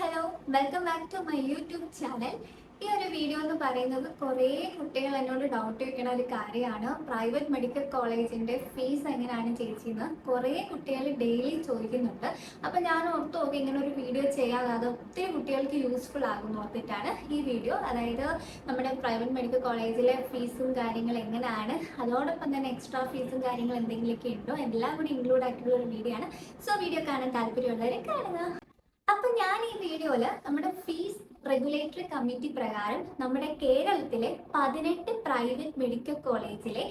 Hello, welcome back to my YouTube channel. ഈ ഒരു video എന്ന് പറയുന്നത് കുറേ കുട്ടികൾ എന്നോട് ഡൗട്ട് ചോദിക്കുന്ന ഒരു കാര്യമാണ്. പ്രൈവറ്റ് മെഡിക്കൽ കോളേജിൻ്റെ ഫീസ് എങ്ങനെയാണ് ചേച്ചിന്ന് കുറേ കുട്ടികൾ ഡെയിലി ചോദിക്കുന്നുണ്ട്. അപ്പം ഞാൻ ഓർത്ത് നോക്കി ഇങ്ങനെ ഒരു വീഡിയോ ചെയ്യാതെ അത് ഒത്തിരി കുട്ടികൾക്ക് യൂസ്ഫുൾ ആകും ഓർത്തിട്ടാണ് ഈ വീഡിയോ. അതായത് നമ്മുടെ പ്രൈവറ്റ് മെഡിക്കൽ കോളേജിലെ ഫീസും കാര്യങ്ങളും എങ്ങനെയാണ്, അതോടൊപ്പം തന്നെ എക്സ്ട്രാ ഫീസും കാര്യങ്ങളും എന്തെങ്കിലുമൊക്കെ ഉണ്ടോ, എല്ലാം കൂടി ഇൻക്ലൂഡ് ആയിട്ടുള്ള ഒരു വീഡിയോ ആണ്. സോ വീഡിയോ കാണാൻ താല്പര്യമുള്ളവരെ കാണുക. അപ്പൊ ഞാൻ ഈ വീഡിയോയില് നമ്മുടെ ഫീസ് റെഗുലേറ്ററി കമ്മിറ്റി പ്രകാരം നമ്മുടെ കേരളത്തിലെ 18 പ്രൈവറ്റ് മെഡിക്കൽ കോളേജിലെ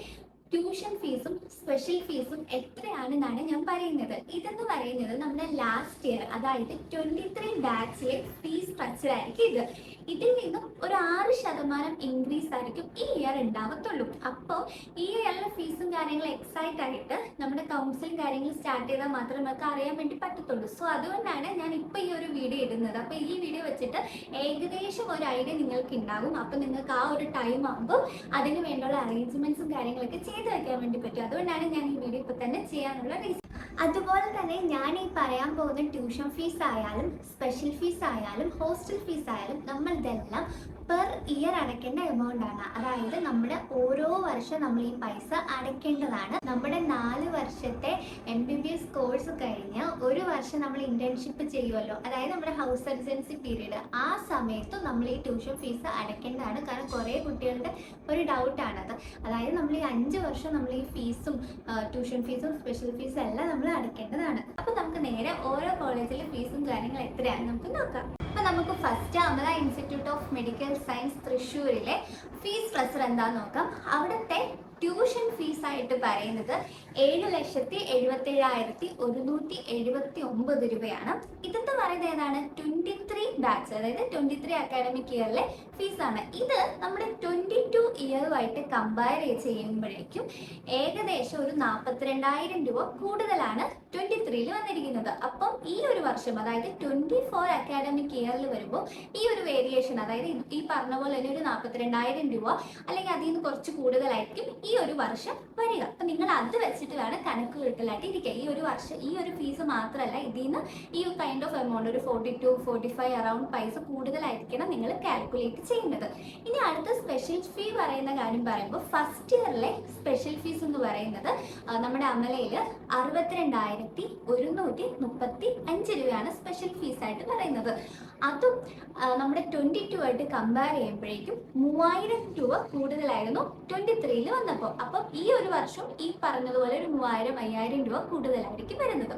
ട്യൂഷൻ ഫീസും സ്പെഷ്യൽ ഫീസും എത്രയാണെന്നാണ് ഞാൻ പറയുന്നത്. ഇതെന്ന് പറയുന്നത് നമ്മുടെ ലാസ്റ്റ് ഇയർ, അതായത് 23 ബാച്ചിലെ ഫീസ് സ്ട്രക്ചർ ആയിരിക്കും ഇത്. ഇതിൽ നിന്നും ഒരു 6% ഇൻക്രീസ് ആയിരിക്കും ഈ ഇയർ ഉണ്ടാവത്തുള്ളൂ. അപ്പോൾ ഈ ഇയറിലെ ഫീസും കാര്യങ്ങളും എക്സൈറ്റ് ആയിട്ട് നമ്മുടെ കൗൺസിലിംഗ് കാര്യങ്ങൾ സ്റ്റാർട്ട് ചെയ്താൽ മാത്രമേ നമുക്ക് അറിയാൻ വേണ്ടി പറ്റത്തുള്ളൂ. സോ അതുകൊണ്ടാണ് ഞാൻ ഇപ്പോൾ ഈ ഒരു വീഡിയോ ഇടുന്നത്. അപ്പോൾ ഈ വീഡിയോ വെച്ചിട്ട് ഏകദേശം ഒരു ഐഡിയ നിങ്ങൾക്ക് ഉണ്ടാകും. അപ്പോൾ നിങ്ങൾക്ക് ആ ഒരു ടൈം ആകുമ്പോൾ അതിന് വേണ്ടിയുള്ള അറേഞ്ച്മെന്റ്സും കാര്യങ്ങളൊക്കെ ചെയ്ത് വയ്ക്കാൻ വേണ്ടി പറ്റും. അതുകൊണ്ടാണ് ഞാൻ ഈ വീഡിയോ ഇപ്പോൾ തന്നെ ചെയ്യാനുള്ള റീസൺ. അതുപോലെ തന്നെ ഞാൻ ഈ പറയാൻ പോകുന്ന ട്യൂഷൻ ഫീസ് ആയാലും സ്പെഷ്യൽ ഫീസ് ആയാലും ഹോസ്റ്റൽ ഫീസ് ആയാലും നമ്മളിതെല്ലാം പെർ ഇയർ അടയ്ക്കേണ്ട എമൗണ്ട് ആണ്. അതായത് നമ്മുടെ ഓരോ വർഷം നമ്മൾ ഈ പൈസ അടയ്ക്കേണ്ടതാണ്. നമ്മുടെ 4 വർഷത്തെ MBBS കോഴ്സ് കഴിഞ്ഞ് ഒരു വർഷം നമ്മൾ ഇന്റേൺഷിപ്പ് ചെയ്യുമല്ലോ, അതായത് നമ്മുടെ ഹൗസ് സർജൻസി പീരീഡ്, ആ സമയത്ത് നമ്മൾ ഈ ട്യൂഷൻ ഫീസ് അടയ്ക്കേണ്ടതാണ്. കാരണം കുറേ കുട്ടികളുടെ ഒരു ഡൗട്ടാണത്. അതായത് നമ്മൾ ഈ 5 വർഷം നമ്മൾ ഈ ഫീസും ട്യൂഷൻ ഫീസും സ്പെഷ്യൽ ഫീസും എല്ലാം നമ്മൾ അടയ്ക്കേണ്ടതാണ്. അപ്പൊ നമുക്ക് നേരെ ഓരോ കോളേജിലെ ഫീസും കാര്യങ്ങളും എത്രയാണെന്ന് നമുക്ക് നോക്കാം. അപ്പൊ നമുക്ക് first Amala institute of medical science തൃശ്ശൂരിലെ ഫീസ് സ്ട്രക്ചർ എന്താന്ന് നോക്കാം. അവിടുത്തെ ട്യൂഷൻ ഫീസ് ആയിട്ട് പറയുന്നത് 7,77,179 രൂപയാണ്. ഇതെന്ന് പറയുന്നത് ഏതാണ്? 23 ബാച്ച്, അതായത് 23 അക്കാഡമിക് ഇയറിലെ ഫീസാണ്. ഇത് നമ്മുടെ 22 ഇയറുമായിട്ട് കമ്പയർ ചെയ്യുമ്പോഴേക്കും ഏകദേശം ഒരു 42,000 രൂപ കൂടുതലാണ് 23-ൽ വന്നിരിക്കുന്നത്. അപ്പം ഈ ഒരു വർഷം, അതായത് 24 അക്കാഡമിക് ഇയറിൽ വരുമ്പോൾ ഈ ഒരു വേരിയേഷൻ, അതായത് ഈ പറഞ്ഞ പോലെ തന്നെ ഒരു 42,000 രൂപ അല്ലെങ്കിൽ അതിൽ നിന്ന് കുറച്ച് കൂടുതലായിരിക്കും ഈ ഒരു വർഷം വരിക. അപ്പൊ നിങ്ങൾ അത് വെച്ചിട്ട് വേണം കണക്ക് കൂട്ടലായിട്ട് ഇരിക്കുക. ഈ ഒരു വർഷം ഈ ഒരു ഫീസ് മാത്രമല്ല, ഇതിൽ നിന്ന് ഈ കൈൻഡ് ഓഫ് എമൗണ്ട് ഒരു 42-45 അറൗണ്ട് പൈസ കൂടുതലായിരിക്കണം നിങ്ങൾ കാൽക്കുലേറ്റ് ചെയ്യുന്നത്. ഇനി അടുത്ത സ്പെഷ്യൽ ഫീ പറയുന്ന കാര്യം പറയുമ്പോൾ ഫസ്റ്റ് ഇയറിലെ സ്പെഷ്യൽ ഫീസ് എന്ന് പറയുന്നത് നമ്മുടെ അമലയിൽ 62,135 രൂപയാണ് സ്പെഷ്യൽ ഫീസ് ആയിട്ട് പറയുന്നത്. അതും നമ്മുടെ 22 ആയിട്ട് കമ്പയർ ചെയ്യുമ്പോഴേക്കും 3,000 രൂപ കൂടുതലായിരുന്നു 23-ൽ വന്നപ്പോൾ. അപ്പം ഈ ഒരു വർഷം ഈ പറഞ്ഞതുപോലെ ഒരു 3,000-5,000 രൂപ കൂടുതലായിരിക്കും വരുന്നത്.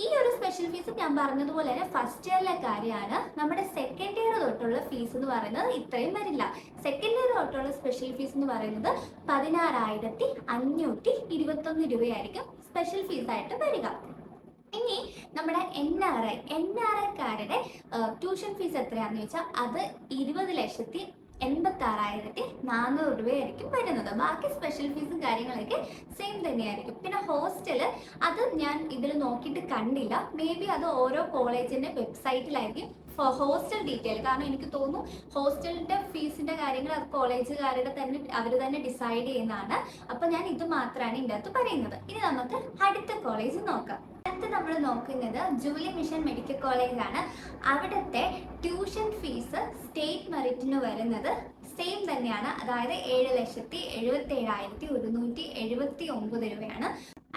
ഈ ഒരു സ്പെഷ്യൽ ഫീസ് ഞാൻ പറഞ്ഞതുപോലെ തന്നെ ഫസ്റ്റ് ഇയറിലെ കാര്യമാണ്. നമ്മുടെ സെക്കൻഡ് ഇയർ തൊട്ടുള്ള ഫീസ് എന്ന് പറയുന്നത് ഇത്രയും വരില്ല. സെക്കൻഡ് ഇയർ തൊട്ടുള്ള സ്പെഷ്യൽ ഫീസ് എന്ന് പറയുന്നത് 16,521 രൂപയായിരിക്കും സ്പെഷ്യൽ ഫീസ് ആയിട്ട് വരിക. ഇനി നമ്മുടെ NRIക്കാരുടെ ട്യൂഷൻ ഫീസ് എത്രയാണെന്ന് ചോദിച്ചാൽ അത് 20,86,400 രൂപയായിരിക്കും വരുന്നത്. ബാക്കി സ്പെഷ്യൽ ഫീസും കാര്യങ്ങളൊക്കെ സെയിം തന്നെയായിരിക്കും. പിന്നെ ഹോസ്റ്റല് അത് ഞാൻ ഇതിൽ നോക്കിയിട്ട് കണ്ടില്ല. മേ ബി അത് ഓരോ കോളേജിന്റെ വെബ്സൈറ്റിലായിരിക്കും ഹോസ്റ്റൽ ഡീറ്റെയിൽ. കാരണം എനിക്ക് തോന്നുന്നു ഹോസ്റ്റലിന്റെ ഫീസിന്റെ കാര്യങ്ങൾ അത് കോളേജുകാരുടെ തന്നെ അവർ തന്നെ ഡിസൈഡ് ചെയ്യുന്നതാണ്. അപ്പൊ ഞാൻ ഇത് മാത്രമാണ് ഇതിൻ്റെ അകത്ത് പറയുന്നത്. ഇനി നമുക്ക് അടുത്ത കോളേജ് നോക്കാം. അടുത്ത് നമ്മൾ നോക്കുന്നത് ജൂബിലി മിഷൻ മെഡിക്കൽ കോളേജ് ആണ്. അവിടുത്തെ ട്യൂഷൻ ഫീസ് സ്റ്റേറ്റ് മെറിറ്റിന് വരുന്നത് സെയിം തന്നെയാണ്, അതായത് 7,77,179 രൂപയാണ്.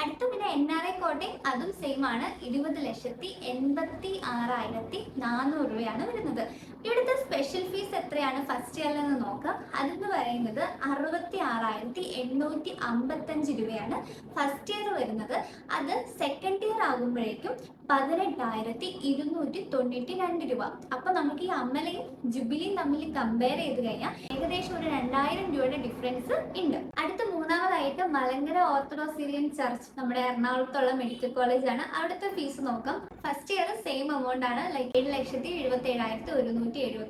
അടുത്ത പിന്നെ NRI കോട്ടയം, അതും സെയിം ആണ്, 20,86,400 രൂപയാണ് വരുന്നത്. ഇവിടുത്തെ സ്പെഷ്യൽ ഫീസ് എത്രയാണ് ഫസ്റ്റ് ഇയറിൽ നിന്ന് നോക്കാം. അതെന്ന് പറയുന്നത് 66,855 രൂപയാണ് ഫസ്റ്റ് ഇയർ വരുന്നത്. അത് സെക്കൻഡ് ഇയർ ആകുമ്പോഴേക്കും 18,292 രൂപ. അപ്പൊ നമുക്ക് ഈ അമലയും ജുബിലിയും തമ്മിൽ കമ്പയർ ചെയ്ത് കഴിഞ്ഞാൽ ഏകദേശം ഒരു 2,000 രൂപയുടെ ഡിഫറൻസ് ഉണ്ട്. അടുത്ത മൂന്നാമതായിട്ട് മലങ്കര ഓർത്തഡോക്സ് സിറിയൻ ചർച്ച്, നമ്മുടെ എറണാകുളത്തുള്ള മെഡിക്കൽ കോളേജ് ആണ്. അവിടുത്തെ ഫീസ് നോക്കാം. ഫസ്റ്റ് ഇയർ സെയിം എമൗണ്ട് ആണ്, ലൈക്ക് 7,77,179 രൂപ.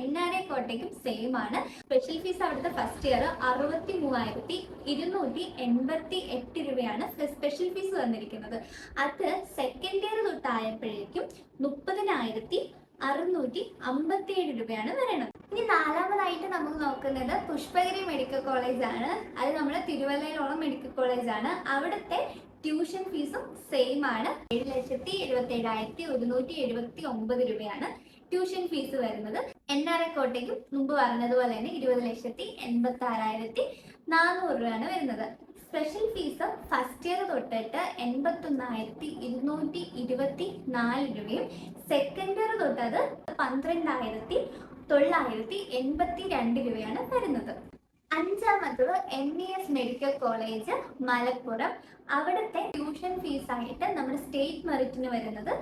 NRI കോട്ടയ്ക്കും സെയിം ആണ്. സ്പെഷ്യൽ ഫീസ് അവിടുത്തെ ഫസ്റ്റ് ഇയർ 63,288 രൂപയാണ് സ്പെഷ്യൽ ഫീസ് വന്നിരിക്കുന്നത്. അത് സെക്കൻഡ് ഇയർ തൊട്ടായപ്പോഴേക്കും 30,657 രൂപയാണ് വരുന്നത്. ഇനി നാലാമതായിട്ട് നമുക്ക് നോക്കുന്നത് പുഷ്പഗിരി മെഡിക്കൽ കോളേജ് ആണ്. അത് നമ്മുടെ തിരുവല്ലയിലുള്ള മെഡിക്കൽ കോളേജ് ആണ്. അവിടുത്തെ ട്യൂഷൻ ഫീസും സെയിം ആണ്. 7,77,179 രൂപയാണ് ട്യൂഷൻ ഫീസ് വരുന്നത്. NRI കോട്ടയ്ക്കും മുമ്പ് പറഞ്ഞതുപോലെ തന്നെ 20,86,400 രൂപയാണ് വരുന്നത്. സ്പെഷ്യൽ ഫീസ് ഫസ്റ്റ് ഇയർ തൊട്ടിട്ട് 81,224 രൂപയും സെക്കൻഡ് ഇയർ തൊട്ടത് 12,982 രൂപയാണ് വരുന്നത്. അഞ്ചാമത്തത് MES മെഡിക്കൽ കോളേജ് മലപ്പുറം. അവിടുത്തെ ട്യൂഷൻ ഫീസ് ആയിട്ട് നമ്മുടെ സ്റ്റേറ്റ് മെറിറ്റിന് വരുന്നത്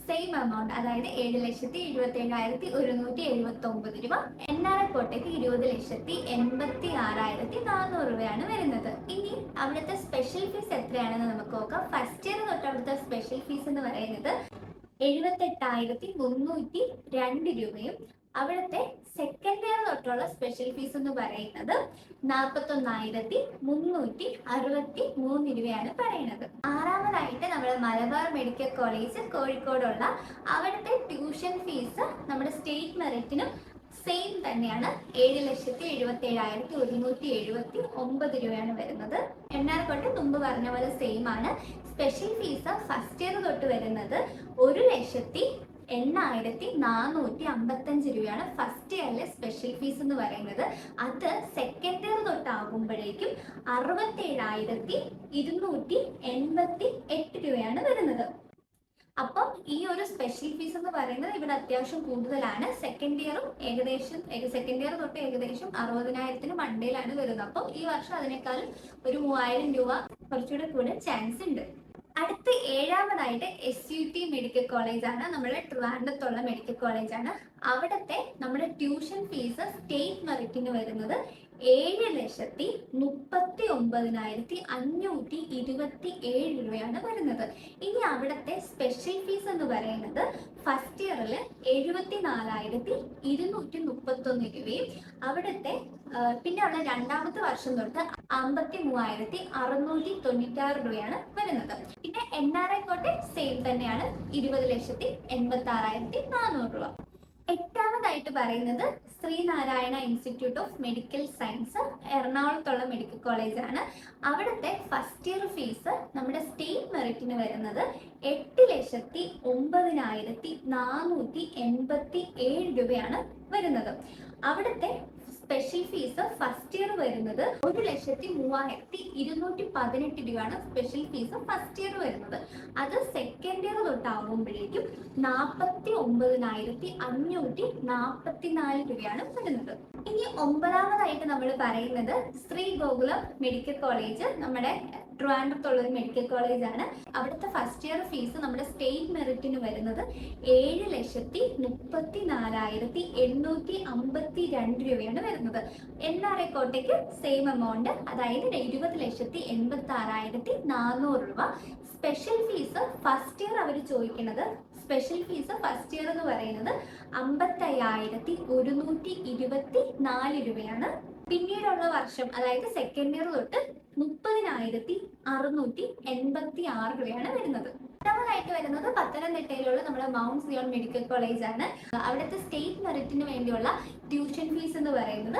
സെയിം എമൗണ്ട്, അതായത് 7,77,179 രൂപ. NRI കോട്ടയ്ക്ക് 20,86,400 രൂപയാണ് വരുന്നത്. ഇനി അവിടുത്തെ സ്പെഷ്യൽ ഫീസ് എത്രയാണെന്ന് നമുക്ക് നോക്കാം. ഫസ്റ്റ് ഇയർ തൊട്ട് അവിടുത്തെ സ്പെഷ്യൽ ഫീസ് എന്ന് പറയുന്നത് 78,302 രൂപയും അവിടുത്തെ സെക്കൻഡ് ഇയർ തൊട്ടുള്ള സ്പെഷ്യൽ ഫീസ് എന്ന് പറയുന്നത് 41,363 രൂപയാണ് പറയുന്നത്. ആറാമതായിട്ട് നമ്മുടെ മലബാർ മെഡിക്കൽ കോളേജ് കോഴിക്കോടുള്ള അവിടുത്തെ ട്യൂഷൻ ഫീസ് നമ്മുടെ സ്റ്റേറ്റ് മെറിറ്റിനും സെയിം തന്നെയാണ്. 7,77,179 രൂപയാണ് വരുന്നത്. NRI കോട്ട മുമ്പ് പറഞ്ഞ പോലെ സെയിം ആണ്. സ്പെഷ്യൽ ഫീസ് ഫസ്റ്റ് ഇയർ തൊട്ട് വരുന്നത് 1,08,455 രൂപയാണ് ഫസ്റ്റ് ഇയറിലെ സ്പെഷ്യൽ ഫീസ് എന്ന് പറയുന്നത്. അത് സെക്കൻഡ് ഇയർ തൊട്ടാകുമ്പോഴേക്കും 67,288 രൂപയാണ് വരുന്നത്. അപ്പം ഈ ഒരു സ്പെഷ്യൽ ഫീസ് എന്ന് പറയുന്നത് ഇവിടെ അത്യാവശ്യം കൂടുതലാണ്. സെക്കൻഡ് ഇയർ തൊട്ട് ഏകദേശം 60,000 മണ്ടയിലാണ് വരുന്നത്. അപ്പം ഈ വർഷം അതിനേക്കാളും ഒരു 3,000 രൂപ കുറച്ചുകൂടെ കൂടാൻ ചാൻസ് ഉണ്ട്. അടുത്ത ഏഴാമതായിട്ട് SUT മെഡിക്കൽ കോളേജ് ആണ്. നമ്മുടെ ട്രിവാൻഡ്രത്തുള്ള മെഡിക്കൽ കോളേജ് ആണ്. അവിടുത്തെ നമ്മുടെ ട്യൂഷൻ ഫീസ് സ്റ്റേറ്റ് മെറിറ്റിന് വരുന്നത് 7,39,527 രൂപയാണ് വരുന്നത്. ഇനി അവിടുത്തെ സ്പെഷ്യൽ ഫീസ് എന്ന് പറയുന്നത് ഫസ്റ്റ് ഇയറിൽ 74,231 രൂപയും അവിടുത്തെ പിന്നെ ഉള്ള രണ്ടാമത്തെ വർഷം തൊട്ട് 53,696 രൂപയാണ് വരുന്നത്. പിന്നെ NRI കോട്ടെ സെയിം തന്നെയാണ്, 20,86,400 രൂപ. എട്ടാമതായിട്ട് പറയുന്നത് Sreenarayana institute of medical science എറണാകുളത്തുള്ള മെഡിക്കൽ കോളേജ് ആണ്. അവിടുത്തെ ഫസ്റ്റ് ഇയർ ഫീസ് നമ്മുടെ സ്റ്റേറ്റ് മെറിറ്റിന് വരുന്നത് 8,09,487 രൂപയാണ് വരുന്നത്. അവിടുത്തെ സ്പെഷ്യൽ ഫീസ് ഫസ്റ്റ് ഇയർ വരുന്നത് 1,03,218 രൂപയാണ് സ്പെഷ്യൽ ഫീസ് ഫസ്റ്റ് ഇയർ വരുന്നത്. അത് സെക്കൻഡ് ഇയർ തൊട്ടാകുമ്പോഴേക്കും 49,544 രൂപയാണ് വരുന്നത്. ഇനി ഒമ്പതാമതായിട്ട് നമ്മൾ പറയുന്നത് ശ്രീ ഗോകുലം മെഡിക്കൽ കോളേജ് നമ്മുടെ ട്രിവാൻഡ്രത്തുള്ള ഒരു മെഡിക്കൽ കോളേജ് ആണ്. അവിടുത്തെ ഫസ്റ്റ് ഇയർ ഫീസ് നമ്മുടെ സ്റ്റേറ്റ് മെറിറ്റിന് വരുന്നത് 7,04,852 രൂപയാണ് വരുന്നത്. NRI കോട്ടയ്ക്ക് സെയിം എമൗണ്ട്, അതായത് 20,86,400 രൂപ. സ്പെഷ്യൽ ഫീസ് ഫസ്റ്റ് ഇയർ അവർ ചോദിക്കുന്നത്, സ്പെഷ്യൽ ഫീസ് ഫസ്റ്റ് ഇയർ എന്ന് പറയുന്നത് 55,124 രൂപയാണ്. പിന്നീടുള്ള വർഷം, അതായത് സെക്കൻഡ് ഇയർ തൊട്ട് 30,686 രൂപയാണ് വരുന്നത്. രണ്ടാമതായിട്ട് വരുന്നത് പത്തനംതിട്ടയിലുള്ള നമ്മുടെ മൗണ്ട് സിയോൺ മെഡിക്കൽ കോളേജ് ആണ്. അവിടുത്തെ സ്റ്റേറ്റ് മെറിറ്റിന് വേണ്ടിയുള്ള ട്യൂഷൻ ഫീസ് എന്ന് പറയുന്നത്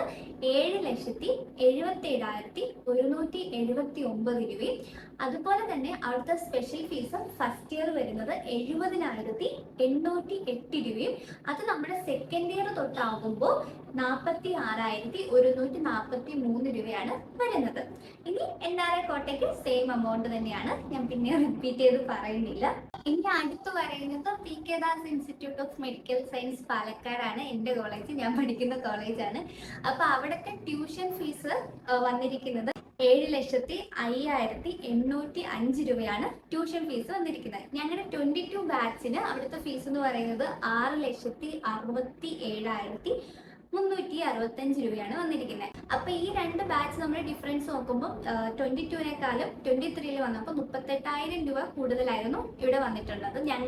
7,77,179 രൂപയും അതുപോലെ തന്നെ അവിടുത്തെ സ്പെഷ്യൽ ഫീസ് ഫസ്റ്റ് ഇയർ വരുന്നത് 70,808 രൂപയും അത് നമ്മുടെ സെക്കൻഡ് ഇയർ തൊട്ടാകുമ്പോൾ 46,143 രൂപയാണ് വരുന്നത്. ഇനി NRI കോട്ടയ്ക്ക് സെയിം എമൗണ്ട് തന്നെയാണ്, ഞാൻ പിന്നെ റിപ്പീറ്റ് ചെയ്ത് പറയുന്നില്ല. ഇനി അടുത്ത് പറയുന്നത് PK Das institute of medical science പാലക്കാടാണ്. എൻ്റെ കോളേജ്, ഞാൻ പഠിക്കുന്ന കോളേജാണ്. അപ്പൊ അവിടുത്തെ ട്യൂഷൻ ഫീസ് വന്നിരിക്കുന്നത് 7,05,805 രൂപയാണ് ട്യൂഷൻ ഫീസ് വന്നിരിക്കുന്നത്. ഞങ്ങളുടെ 22 ബാച്ചിന് അവിടുത്തെ ഫീസ് എന്ന് പറയുന്നത് 6,67,365 രൂപയാണ് വന്നിരിക്കുന്നത്. അപ്പൊ ഈ രണ്ട് ബാച്ച് നമ്മൾ ഡിഫറൻസ് നോക്കുമ്പോൾ 22-നേക്കാളും 23-ൽ വന്നപ്പോൾ 38,000 രൂപ കൂടുതലായിരുന്നു ഇവിടെ വന്നിട്ടുള്ളത്. ഞാൻ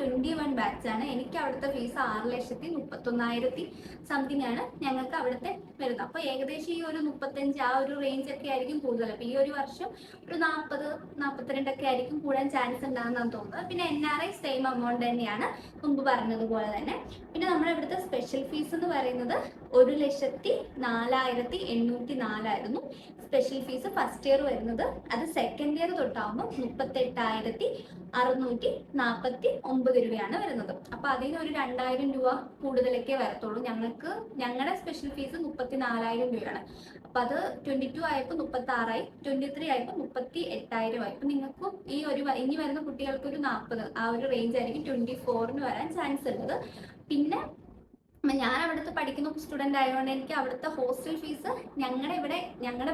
21 ബാച്ചാണ്. എനിക്ക് അവിടുത്തെ ഫീസ് 6,31,000 സംതിങ് ആണ് ഞങ്ങൾക്ക് അവിടുത്തെ വരുന്നത്. അപ്പൊ ഏകദേശം ഈ ഒരു 35 ആ ഒരു റേഞ്ച് ഒക്കെ ആയിരിക്കും കൂടുതൽ. അപ്പൊ ഈ ഒരു വർഷം ഒരു 40-42 ഒക്കെ ആയിരിക്കും കൂടാൻ ചാൻസ് ഉണ്ടാകുന്നതെന്ന് തോന്നുന്നത്. പിന്നെ NRI സെയിം എമൗണ്ട് തന്നെയാണ് മുമ്പ് പറഞ്ഞതുപോലെ തന്നെ. പിന്നെ നമ്മുടെ ഇവിടുത്തെ സ്പെഷ്യൽ ഫീസ് എന്ന് പറയുന്നത് 1,04,804 ആയിരുന്നു സ്പെഷ്യൽ ഫീസ് ഫസ്റ്റ് ഇയർ വരുന്നത്. അത് സെക്കൻഡ് ഇയർ തൊട്ടാകുമ്പോൾ 38,649 രൂപയാണ് വരുന്നത്. അപ്പൊ അതിന് ഒരു 2,000 രൂപ കൂടുതലൊക്കെ വരത്തുള്ളൂ. ഞങ്ങളുടെ സ്പെഷ്യൽ ഫീസ് 34,000 രൂപയാണ്. അപ്പൊ അത് 22 ആയപ്പോൾ 36,000, 23 ആയപ്പോൾ 38,000 ആയി. അപ്പൊ നിങ്ങൾക്കും ഇനി വരുന്ന കുട്ടികൾക്ക് ഒരു 40 ആ ഒരു റേഞ്ച് ആയിരിക്കും 24-ന് വരാൻ ചാൻസ് ഉള്ളത്. പിന്നെ ഞാൻ അവിടുത്തെ പഠിക്കുന്ന സ്റ്റുഡന്റ് ആയതുകൊണ്ട് എനിക്ക് അവിടുത്തെ ഹോസ്റ്റൽ ഫീസ് ഞങ്ങളുടെ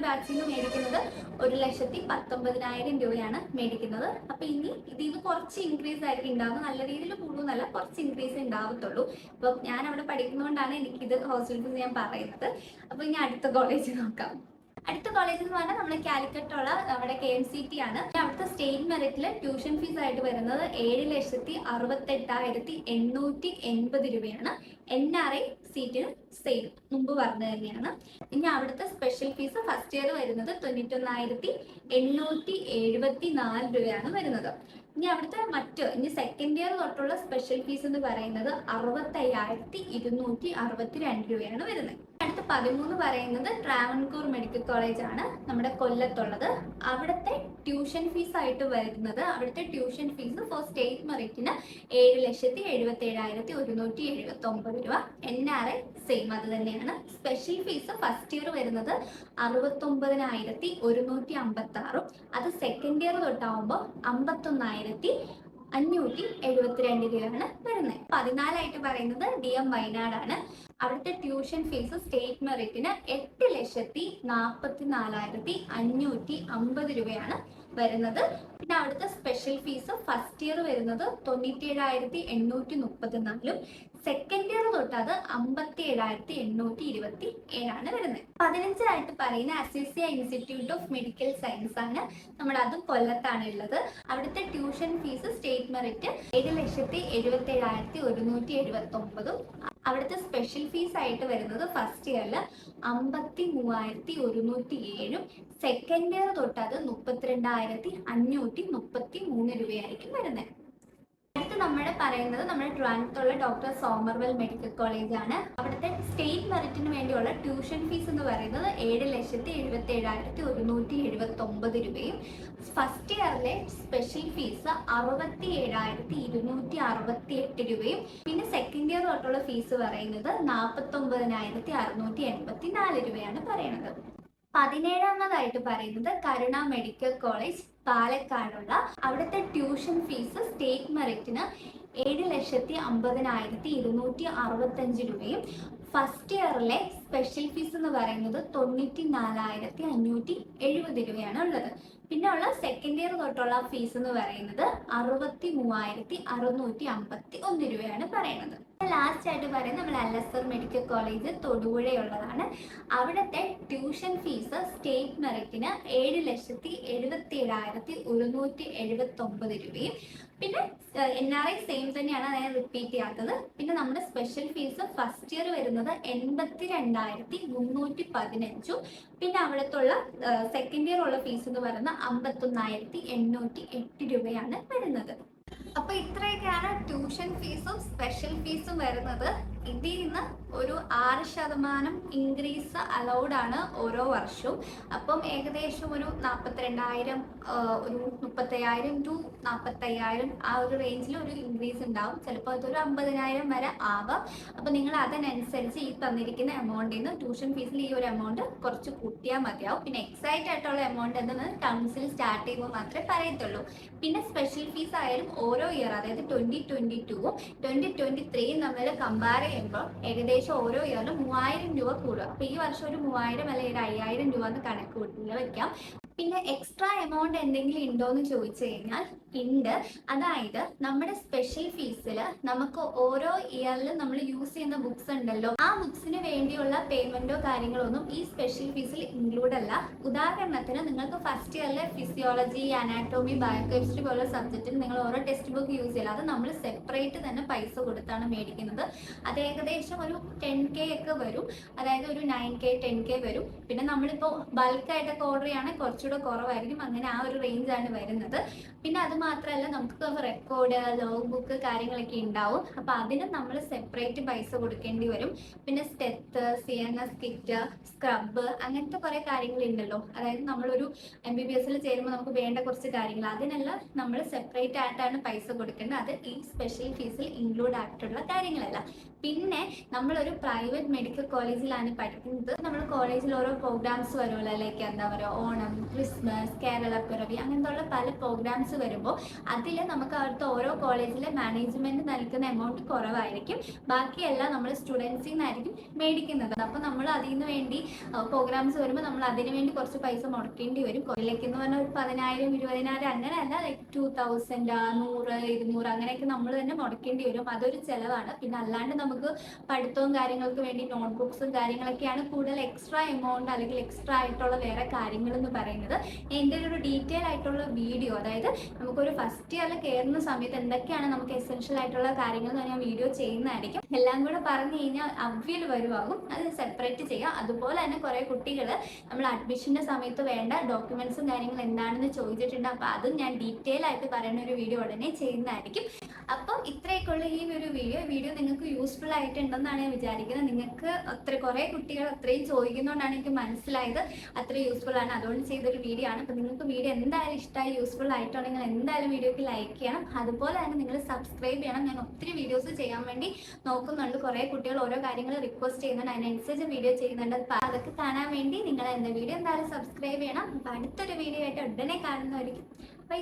ബാച്ചിൽ നിന്ന് മേടിക്കുന്നത് 1,19,000 രൂപയാണ് മേടിക്കുന്നത്. അപ്പൊ ഇനി ഇത് കുറച്ച് ഇൻക്രീസ് ആയിരിക്കും ഉണ്ടാകുന്നത്. നല്ല രീതിയിൽ കൂടുന്നല്ല, കുറച്ച് ഇൻക്രീസ് ഉണ്ടാവത്തുള്ളൂ. അപ്പൊ ഞാൻ അവിടെ പഠിക്കുന്നതുകൊണ്ടാണ് എനിക്കിത് ഹോസ്റ്റൽ ഫീസ് ഞാൻ പറയുന്നത്. അപ്പൊ ഇനി അടുത്ത കോളേജ് നോക്കാം. അടുത്ത കോളേജ് എന്ന് പറഞ്ഞാൽ നമ്മുടെ കാലിക്കറ്റുള്ള നമ്മുടെ KMCT ആണ്. അവിടുത്തെ സ്റ്റേറ്റ് മെറിറ്റില് ട്യൂഷൻ ഫീസ് ആയിട്ട് വരുന്നത് 7,68,880 രൂപയാണ്. NRI സീറ്റിന് സെയിം മുമ്പ് പറഞ്ഞത് തന്നെയാണ്. ഇനി അവിടുത്തെ സ്പെഷ്യൽ ഫീസ് ഫസ്റ്റ് ഇയർ വരുന്നത് 91,874 രൂപയാണ് വരുന്നത്. ഇനി അവിടുത്തെ ഇനി സെക്കൻഡ് ഇയർ തൊട്ടുള്ള സ്പെഷ്യൽ ഫീസ് എന്ന് പറയുന്നത് 65,262 രൂപയാണ് വരുന്നത്. അടുത്ത 13 പറയുന്നത് ട്രാവൻകൂർ മെഡിക്കൽ കോളേജ് ആണ്, നമ്മുടെ കൊല്ലത്തുള്ളത്. അവിടുത്തെ ട്യൂഷൻ ഫീസ് ആയിട്ട് വരുന്നത് അവിടുത്തെ ഫീസ് ഫോർ സ്റ്റേറ്റ് മെറിറ്റിന് 7,77,179 രൂപ. NRI സെയിം അത് തന്നെയാണ്. സ്പെഷ്യൽ ഫീസ് ഫസ്റ്റ് ഇയർ വരുന്നത് 69,156, അത് സെക്കൻഡ് ഇയർ തൊട്ടാവുമ്പോൾ 51,572 രൂപയാണ് വരുന്നത്. 14 പറയുന്നത് DM വയനാടാണ്. അവിടുത്തെ ട്യൂഷൻ ഫീസ് സ്റ്റേറ്റ് മെറിറ്റിന് 8,44,550 രൂപയാണ് വരുന്നത്. പിന്നെ അവിടുത്തെ സ്പെഷ്യൽ ഫീസ് ഫസ്റ്റ് ഇയർ വരുന്നത് 97,834, സെക്കൻഡ് ഇയർ തൊട്ട് അത് 57,827 വരുന്നത്. 15 പറയുന്ന Azeezia institute of medical science ആണ്. അതും കൊല്ലത്താണ് ഉള്ളത്. അവിടുത്തെ ട്യൂഷൻ ഫീസ് സ്റ്റേറ്റ് മെറിറ്റ് 7,77,179, അവിടുത്തെ സ്പെഷ്യൽ ഫീസ് ആയിട്ട് വരുന്നത് ഫസ്റ്റ് ഇയറിൽ 53,107, സെക്കൻഡ് ഇയർ തൊട്ട് അത് 32,533 രൂപയായിരിക്കും വരുന്നത്. അടുത്ത് നമ്മുടെ ട്രിവാൻഡ്രത്തുള്ള ഡോക്ടർ സോമർവെൽ മെഡിക്കൽ കോളേജ് ആണ്. അവിടുത്തെ സ്റ്റേറ്റ് മെറിറ്റിന് വേണ്ടിയുള്ള ട്യൂഷൻ ഫീസ് എന്ന് പറയുന്നത് 7,77,179 രൂപയും ഫസ്റ്റ് ഇയറിലെ സ്പെഷ്യൽ ഫീസ് 67,268 രൂപയും പിന്നെ സെക്കൻഡ് ഇയർ തൊട്ടുള്ള ഫീസ് പറയുന്നത് 49,684 രൂപയാണ് പറയുന്നത്. 17 പറയുന്നത് കരുണ മെഡിക്കൽ കോളേജ് പാലക്കാടുള്ള. അവിടുത്തെ ട്യൂഷൻ ഫീസ് സ്റ്റേറ്റ് മെറിറ്റിന് 7,50,265 രൂപയും ഫസ്റ്റ് ഇയറിലെ സ്പെഷ്യൽ ഫീസ് എന്ന് പറയുന്നത് 94,570 രൂപയാണ് ഉള്ളത്. പിന്നെ ഉള്ള സെക്കൻഡ് ഇയർ തൊട്ടുള്ള ഫീസ് എന്ന് പറയുന്നത് 63,651 രൂപയാണ് പറയുന്നത്. ലാസ്റ്റ് ആയിട്ട് പറയുന്നത് നമ്മൾ അലസർ മെഡിക്കൽ കോളേജ് തൊടുപുഴയുള്ളതാണ്. അവിടുത്തെ ട്യൂഷൻ ഫീസ് സ്റ്റേറ്റ് മെറിറ്റിന് 7,77,179 രൂപയും പിന്നെ NRI സെയിം തന്നെയാണ്, അതായത് റിപ്പീറ്റ് ചെയ്യാത്തത്. പിന്നെ നമ്മുടെ സ്പെഷ്യൽ ഫീസ് ഫസ്റ്റ് ഇയർ വരുന്നത് 82,315, പിന്നെ അവിടത്തുള്ള സെക്കൻഡ് ഇയർ ഉള്ള ഫീസ് എന്ന് പറയുന്നത് 51,808 രൂപയാണ് വരുന്നത്. അപ്പൊ ഇത്രയൊക്കെയാണ് ട്യൂഷൻ ഫീസും സ്പെഷ്യൽ ഫീസും വരുന്നത്. ഇതിൽ നിന്ന് ഒരു 6% ഇൻക്രീസ് അലൗഡ് ആണ് ഓരോ വർഷവും. അപ്പം ഏകദേശം ഒരു 42,000, ഒരു 30,000 to 45,000 ആ ഒരു റേഞ്ചിൽ ഒരു ഇൻക്രീസ് ഉണ്ടാവും. ചിലപ്പോൾ അതൊരു 50,000 വരെ ആവാം. അപ്പൊ നിങ്ങൾ അതിനനുസരിച്ച് ഈ തന്നിരിക്കുന്ന എമൗണ്ടിൽ നിന്ന് ട്യൂഷൻ ഫീസിൽ ഈ ഒരു എമൗണ്ട് കുറച്ച് കൂട്ടിയാൽ മതിയാവും. പിന്നെ എക്സാക്റ്റ് ആയിട്ടുള്ള എമൗണ്ട് എന്തെന്ന് ടേംസിൽ സ്റ്റാർട്ട് ചെയ്യുമ്പോൾ മാത്രമേ പറയത്തുള്ളൂ. പിന്നെ സ്പെഷ്യൽ ഫീസ് ആയാലും ഓരോ ഇയർ, അതായത് 2022-ഉം 2023-യും തമ്മിൽ കമ്പയർ ചെയ്യുമ്പോൾ ഏകദേശം ഓരോ ഇയറിലും 3,000 രൂപ കൂടുക. അപ്പൊ ഈ വർഷം ഒരു 3,000 അല്ലെങ്കിൽ 5,000 രൂപ എന്ന് കണക്ക് കൂട്ടി വെക്കാം. പിന്നെ എക്സ്ട്രാ എമൗണ്ട് എന്തെങ്കിലും ഉണ്ടോ എന്ന് ചോദിച്ചു കഴിഞ്ഞാൽ ഉണ്ട്. അതായത് നമ്മുടെ സ്പെഷ്യൽ ഫീസിൽ നമുക്ക് ഓരോ ഇയറിലും നമ്മൾ യൂസ് ചെയ്യുന്ന ബുക്സ് ഉണ്ടല്ലോ, ആ ബുക്സിന് വേണ്ടിയുള്ള പേയ്മെന്റോ കാര്യങ്ങളോ ഒന്നും ഈ സ്പെഷ്യൽ ഫീസിൽ ഇൻക്ലൂഡ് അല്ല. ഉദാഹരണത്തിന് നിങ്ങൾക്ക് ഫസ്റ്റ് ഇയറിലെ ഫിസിയോളജി, അനാറ്റോമി, ബയോകെമിസ്ട്രി പോലുള്ള സബ്ജക്റ്റിൽ നിങ്ങൾ ഓരോ ടെക്സ്റ്റ് ബുക്ക് യൂസ് ചെയ്യില്ല, അത് നമ്മൾ സെപ്പറേറ്റ് തന്നെ പൈസ കൊടുത്താണ് മേടിക്കുന്നത്. അത് ഏകദേശം ഒരു 10K ഒക്കെ വരും, അതായത് ഒരു 9K 10K വരും. പിന്നെ നമ്മളിപ്പോൾ ബൾക്കായിട്ടൊക്കെ ഓർഡർ ചെയ്യുകയാണെങ്കിൽ കുറച്ചുകൂടെ കുറവായിരിക്കും. അങ്ങനെ ആ ഒരു റേഞ്ചാണ് വരുന്നത്. പിന്നെ അത് മാത്രമല്ല നമുക്ക് റെക്കോർഡ്, ലോഗ് ബുക്ക് കാര്യങ്ങളൊക്കെ ഉണ്ടാവും. അപ്പോൾ അതിന് നമ്മൾ സെപ്പറേറ്റ് പൈസ കൊടുക്കേണ്ടി വരും. പിന്നെ സ്റ്റെത്ത്, CNS കിറ്റ്, സ്ക്രബ്, അങ്ങനത്തെ കുറേ കാര്യങ്ങളുണ്ടല്ലോ. അതായത് നമ്മളൊരു MBBS ചേരുമ്പോൾ നമുക്ക് വേണ്ട കുറച്ച് കാര്യങ്ങൾ, അതിനെല്ലാം നമ്മൾ സെപ്പറേറ്റ് ആയിട്ടാണ് പൈസ കൊടുക്കേണ്ടത്. അത് ഈ സ്പെഷ്യൽ ഫീസിൽ ഇൻക്ലൂഡ് ആയിട്ടുള്ള കാര്യങ്ങളല്ല. പിന്നെ നമ്മളൊരു പ്രൈവറ്റ് മെഡിക്കൽ കോളേജിലാണ് പഠിക്കുന്നത്. നമ്മൾ കോളേജിൽ ഓരോ പ്രോഗ്രാംസ് വരുമല്ലോ, ലൈക്ക് എന്താ പറയുക, ഓണം, ക്രിസ്മസ്, കേരള പിറവി, അങ്ങനത്തെ പല പ്രോഗ്രാംസ് വരുമ്പോൾ അതിൽ നമുക്ക് അവിടുത്തെ ഓരോ കോളേജിലെ മാനേജ്മെൻറ്റ് നൽകുന്ന എമൗണ്ട് കുറവായിരിക്കും. ബാക്കിയെല്ലാം നമ്മൾ സ്റ്റുഡൻസിൽ നിന്നായിരിക്കും മേടിക്കുന്നത്. അപ്പോൾ നമ്മൾ അതിന് വേണ്ടി പ്രോഗ്രാംസ് വരുമ്പോൾ നമ്മൾ അതിന് വേണ്ടി കുറച്ച് പൈസ മുടക്കേണ്ടി വരും. കൊല്ലയ്ക്ക് എന്ന് പറഞ്ഞാൽ ഒരു 10,000, 20,000 അങ്ങനെയല്ല, ലൈക്ക് 2,000, 100, 200 അങ്ങനെയൊക്കെ നമ്മൾ തന്നെ മുടക്കേണ്ടി വരും. അതൊരു ചിലവാണ്. പിന്നെ അല്ലാണ്ട് നമുക്ക് പഠിത്തവും കാര്യങ്ങൾക്ക് വേണ്ടി നോട്ട്ബുക്സും കാര്യങ്ങളൊക്കെയാണ് കൂടുതൽ എക്സ്ട്രാ എമൗണ്ട് അല്ലെങ്കിൽ എക്സ്ട്രാ ആയിട്ടുള്ള വേറെ കാര്യങ്ങൾ എന്ന് പറയുന്നത്. എൻ്റെ ഒരു ഡീറ്റെയിൽ ആയിട്ടുള്ള വീഡിയോ, അതായത് നമുക്കൊരു ഫസ്റ്റ് ഇയറിൽ കയറുന്ന സമയത്ത് എന്തൊക്കെയാണ് നമുക്ക് എസെൻഷ്യൽ ആയിട്ടുള്ള കാര്യങ്ങൾ ഞാൻ വീഡിയോ ചെയ്യുന്നതായിരിക്കും. എല്ലാം കൂടെ പറഞ്ഞു കഴിഞ്ഞാൽ അവ്യൽ വരുവാകും, അത് സെപ്പറേറ്റ് ചെയ്യാം. അതുപോലെ തന്നെ കുറേ കുട്ടികൾ നമ്മൾ അഡ്മിഷൻ്റെ സമയത്ത് വേണ്ട ഡോക്യുമെൻറ്റ്സും കാര്യങ്ങളും എന്താണെന്ന് ചോദിച്ചിട്ടുണ്ട്. അപ്പോൾ അതും ഞാൻ ഡീറ്റെയിൽ ആയിട്ട് പറയുന്ന ഒരു വീഡിയോ ഉടനെ ചെയ്യുന്നതായിരിക്കും. അപ്പം ഇത്രയൊക്കെയുള്ള ഈ ഒരു വീഡിയോ നിങ്ങൾക്ക് യൂസ്ഫുൾ ആയിട്ടുണ്ടെന്നാണ് ഞാൻ വിചാരിക്കുന്നത്. നിങ്ങൾക്ക് കുറേ കുട്ടികൾ അത്രയും ചോദിക്കുന്നതുകൊണ്ടാണ് എനിക്ക് മനസ്സിലായത് അത്ര യൂസ്ഫുൾ ആണ്, അതുകൊണ്ട് ചെയ്തൊരു വീഡിയോ ആണ്. അപ്പം നിങ്ങൾക്ക് വീഡിയോ എന്തായാലും ഇഷ്ടമായി, യൂസ്ഫുൾ ആയിട്ടുണ്ടെങ്കിൽ എന്തായാലും വീഡിയോക്ക് ലൈക്ക് ചെയ്യണം. അതുപോലെ തന്നെ നിങ്ങൾ സബ്സ്ക്രൈബ് ചെയ്യണം. ഞാൻ ഒത്തിരി വീഡിയോസ് ചെയ്യാൻ വേണ്ടി നോക്കുന്നുണ്ട്. കുറേ കുട്ടികൾ ഓരോ കാര്യങ്ങൾ റിക്വസ്റ്റ് ചെയ്യുന്നുണ്ട്, അതിനനുസരിച്ച് വീഡിയോ ചെയ്യുന്നുണ്ട്. അപ്പോൾ അതൊക്കെ കാണാൻ വേണ്ടി നിങ്ങൾ എൻ്റെ വീഡിയോ എന്തായാലും സബ്സ്ക്രൈബ് ചെയ്യണം. അപ്പോൾ അടുത്തൊരു വീഡിയോ ആയിട്ട് ഉടനെ കാണുന്നതായിരിക്കും. ബൈ.